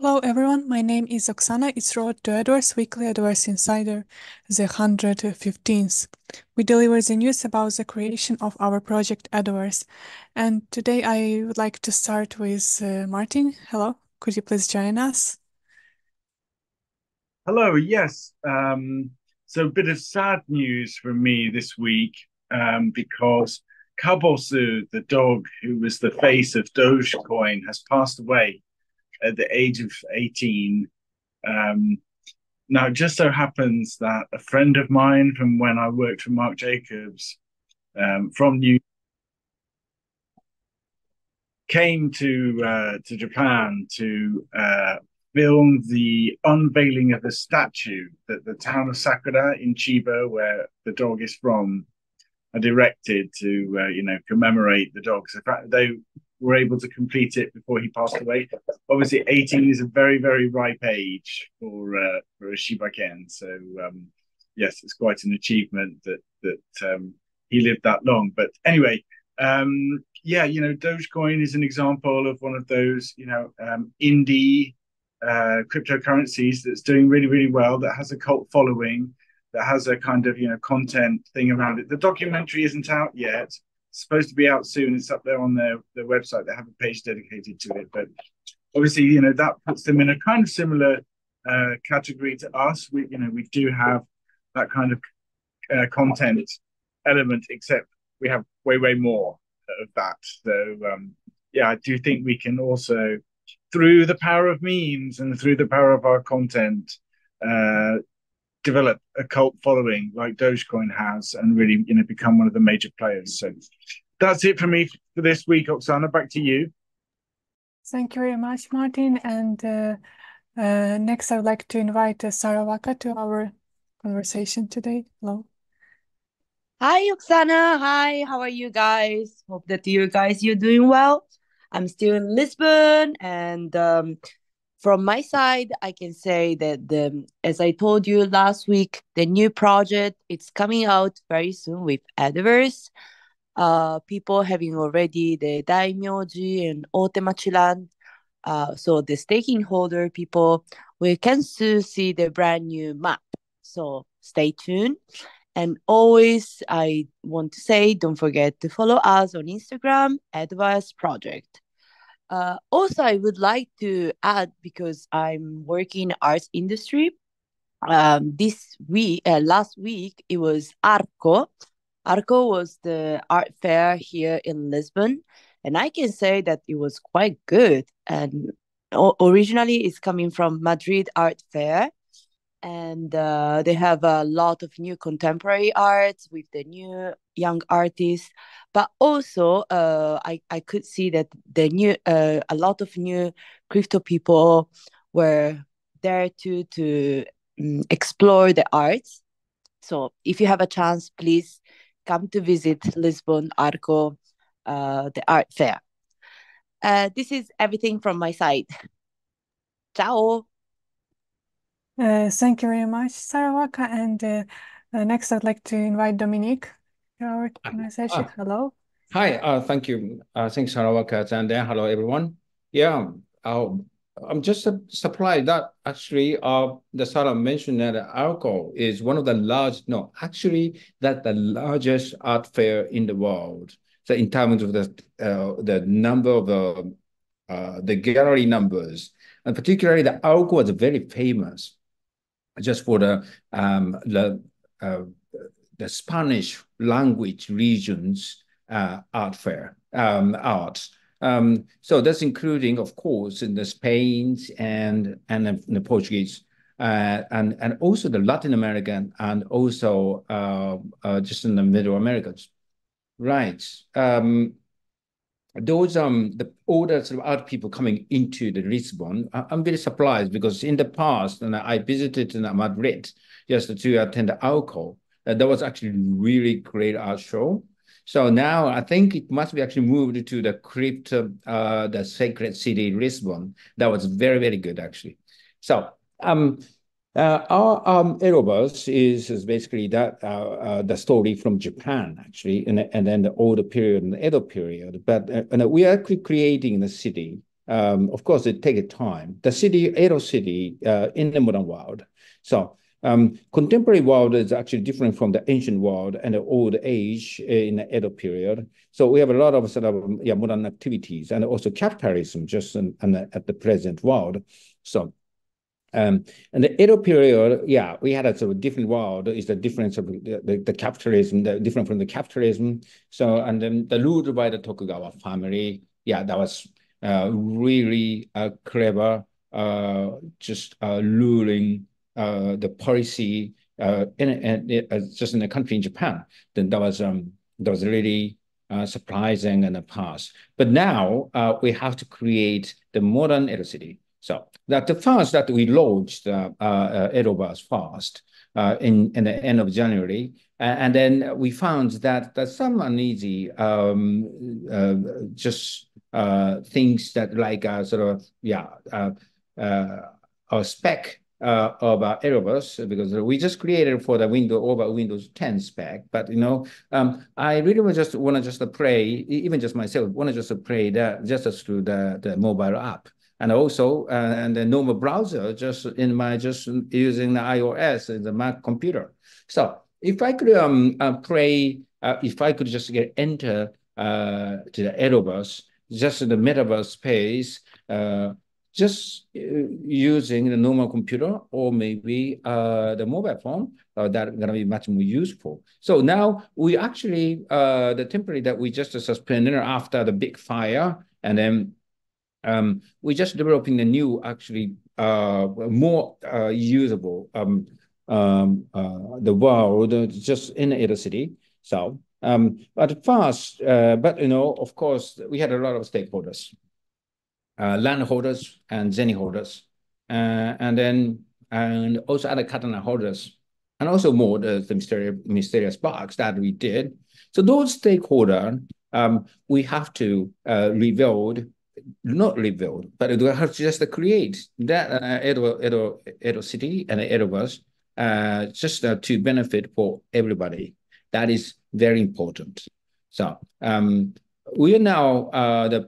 Hello everyone, my name is Oksana. It's road to Edoverse Weekly Edoverse Insider, the 115th. We deliver the news about the creation of our project Edoverse. And today I would like to start with Martin. Hello, could you please join us? Hello, yes. So a bit of sad news from me this week because Kabosu, the dog who was the face of Dogecoin, has passed away at the age of 18. Now, it just so happens that a friend of mine from when I worked for Marc Jacobs from New came to Japan to film the unveiling of a statue that the town of Sakura in Chiba, where the dog is from, had erected to commemorate the dogs. In fact, they were able to complete it before he passed away. Obviously, 18 is a very, very ripe age for a Shiba-ken. So yes, it's quite an achievement that he lived that long. But anyway, Dogecoin is an example of one of those indie cryptocurrencies that's doing really, really well, that has a cult following, that has a kind of content thing around it. The documentary isn't out yet. It's supposed to be out soon. It's up there on their website. They have a page dedicated to it. But obviously, that puts them in a kind of similar category to us. We do have that kind of content element, except we have way, way more of that. So I do think we can also, through the power of memes and through the power of our content, develop a cult following like Dogecoin has, and really become one of the major players. So that's it for me for this week. Oksana, back to you. Thank you very much, Martin. And next I would like to invite Sarawaka to our conversation today. Hello. Hi, Oksana. Hi, how are you guys? Hope that you're doing well. I'm still in Lisbon, and from my side, I can say that as I told you last week, the new project, it's coming out very soon with Edoverse. People having already the Daimyoji and Otemachiran. So the staking holder people, we can soon see the brand new map. So stay tuned. And always, I want to say, don't forget to follow us on Instagram, Advice Project. Also, I would like to add, because I'm working in arts industry, last week, it was Arco. Arco was the art fair here in Lisbon, and I can say that it was quite good. And originally, it's coming from Madrid Art Fair, and they have a lot of new contemporary arts with the new young artists, but also I could see that a lot of new crypto people were there to explore the arts. So if you have a chance, please come to visit Lisbon Arco, the art fair. This is everything from my side. Ciao. Thank you very much, Sarawaka. And next, I'd like to invite Dominique to our conversation. Hello. Hi, thank you. Thanks, Sarawaka, and hello, everyone. Yeah, I'm just surprised that actually the Sarah mentioned that Arco is one of the the largest art fair in the world. So in terms of the number of the gallery numbers, and particularly the Arco was very famous just for the Spanish language regions art fair art. So that's including, of course, in the Spain and the Portuguese and also the Latin American, and also just in the Middle Americas, right? Those all the sort of art people coming into the Lisbon, I'm very surprised, because in the past, and I visited Madrid just to attend the Arco. That was actually really great art show. So now I think it must be actually moved to the the sacred city Lisbon. That was very, very good actually. So our Edoverse is basically that the story from Japan actually, and then the older period and the Edo period. But we are actually creating the city of course, it takes time. The city, Edo city, in the modern world. So contemporary world is actually different from the ancient world and the old age in the Edo period. So we have a lot of sort of modern activities and also capitalism just at the present world. So and the Edo period, we had a sort of different world. Is the difference of the capitalism, different from the capitalism. So, and then the ruled by the Tokugawa family, that was really clever, just ruling the policy just in the country in Japan. Then that was really surprising in the past. But now we have to create the modern Edo city. So that the first that we launched Edoverse first in the end of January, and then we found that some uneasy just things that like sort of a spec of Edoverse, because we just created for the Windows 10 spec. But I really want to just play, even just myself, want to just play that just through the mobile app. And also, and the normal browser, just using the iOS and the Mac computer. So if I could if I could just enter to the Edoverse, just in the metaverse space, just using the normal computer or maybe the mobile phone, that's gonna be much more useful. So now we actually the template that we just suspended after the big fire, and then we're just developing the new, actually more usable the world just in Edo City. So, but first, of course, we had a lot of stakeholders, landholders and zenny holders, and also other katana holders, and also more the mysterious box that we did. So those stakeholders, we have to not rebuild, but we have to just create that Edo City and Edoverse just to benefit for everybody. That is very important. So we are now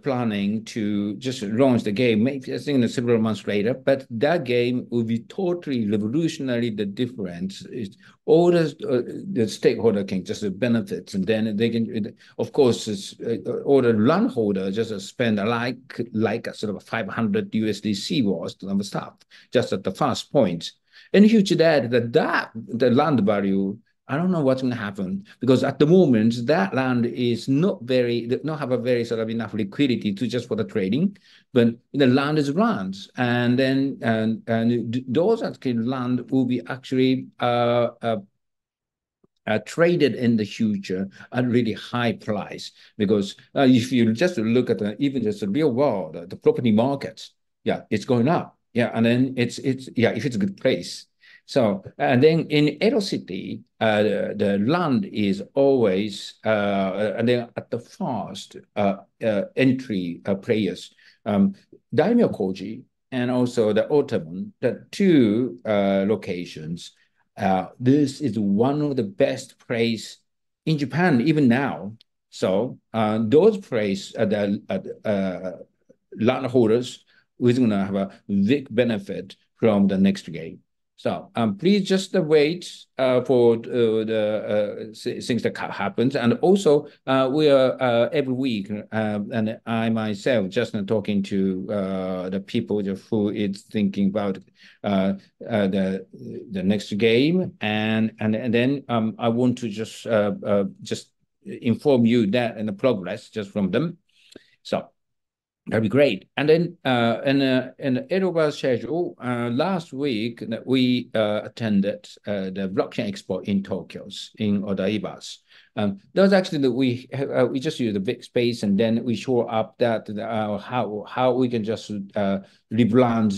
planning to just launch the game, maybe I think several months later, but that game will be totally revolutionary. The difference is all the stakeholder can just benefit, and then they can, of course, all the landholder just spend like a sort of 500 USDC worth of stuff just at the first point. And huge that the land value, I don't know what's going to happen, because at the moment that land is not have a very sort of enough liquidity to just for the trading, but the land is land, and then and those land will be actually traded in the future at really high price, because if you just look at even just the real world, the property market, it's going up, and then it's if it's a good place. So, and then in Edo City, the land is always, and then at the first entry players, Daimyo Koji and also the Ottoman, the two locations, this is one of the best place in Japan, even now. So those places, the landholders, is going to have a big benefit from the next game. So please just wait for the things that happens. And also we are every week, and I myself just talking to the people who is thinking about the next game, and then I want to just inform you that in the progress just from them. So that'd be great. And then in the Edoverse schedule, last week we attended the blockchain expo in Tokyo, in Odaiba's. That was actually that we just used the big space, and then we show up that how we can just rebrand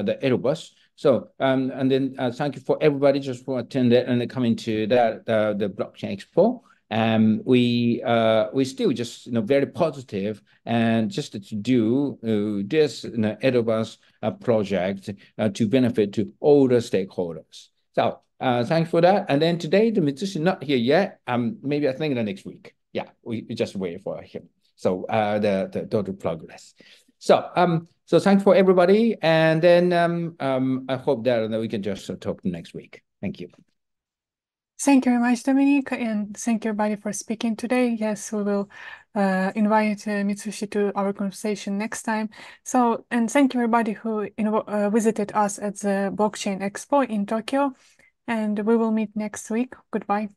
the Edoverse. So and then thank you for everybody just for attending and coming to the blockchain expo. We still just very positive, and just to do this Edoverse project to benefit to all the stakeholders. So thanks for that. And then today the musician not here yet. Maybe I think the next week. We just wait for him. So the total progress. So thanks for everybody, and then I hope that we can just talk next week. Thank you. Thank you very much, Dominique, and thank you everybody for speaking today. Yes, we will invite Mitsushi to our conversation next time. So, and thank you everybody who visited us at the Blockchain Expo in Tokyo, and we will meet next week. Goodbye.